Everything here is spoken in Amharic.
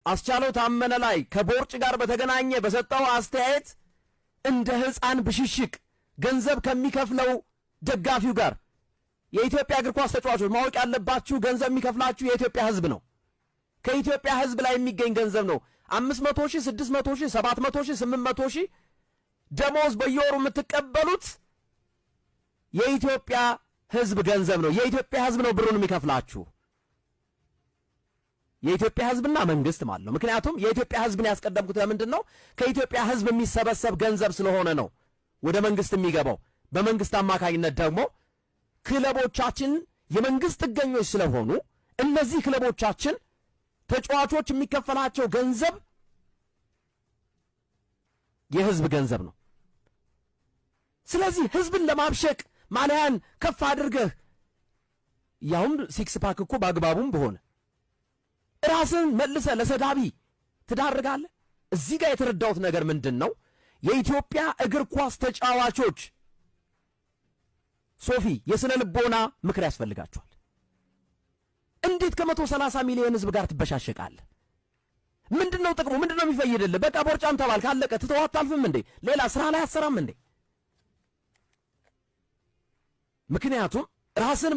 አስቻለው ታመነ ላይ ከቦርጭ ጋር በተገናኘ በሰጠው አስተያየት እንደ ሕፃን ብሽሽቅ ገንዘብ ከሚከፍለው ደጋፊው ጋር የኢትዮጵያ እግር ኳስ ተጫዋቾች ማወቅ ያለባችሁ ገንዘብ የሚከፍላችሁ የኢትዮጵያ ሕዝብ ነው። ከኢትዮጵያ ሕዝብ ላይ የሚገኝ ገንዘብ ነው። 500 ሺህ 600 ሺህ 700 ሺህ 800 ሺህ ደሞዝ በየወሩ የምትቀበሉት የኢትዮጵያ ሕዝብ ገንዘብ ነው። የኢትዮጵያ ሕዝብ ነው ብሩን የሚከፍላችሁ። የኢትዮጵያ ሕዝብና መንግስት ማለት ነው። ምክንያቱም የኢትዮጵያ ሕዝብን ያስቀደምኩት ለምንድን ነው? ከኢትዮጵያ ሕዝብ የሚሰበሰብ ገንዘብ ስለሆነ ነው ወደ መንግስት የሚገባው። በመንግስት አማካኝነት ደግሞ ክለቦቻችን የመንግስት ጥገኞች ስለሆኑ እነዚህ ክለቦቻችን ተጫዋቾች የሚከፈላቸው ገንዘብ የህዝብ ገንዘብ ነው። ስለዚህ ህዝብን ለማብሸቅ ማሊያን ከፍ አድርገህ ያውም ሲክስ ፓክ እኮ በአግባቡም በሆነ ራስን መልሰ ለሰዳቢ ትዳርጋለህ። እዚህ ጋር የተረዳሁት ነገር ምንድን ነው? የኢትዮጵያ እግር ኳስ ተጫዋቾች ሶፊ የስነ ልቦና ምክር ያስፈልጋቸዋል። እንዴት ከ130 ሚሊዮን ህዝብ ጋር ትበሻሸቃለህ? ምንድነው ጥቅሙ? ምንድነው የሚፈይድልህ? በቃ ቦርጫም ተባልክ አለቀ። ትተው አታልፍም እንዴ? ሌላ ስራ ላይ አትሰራም እንዴ? ምክንያቱም ራስን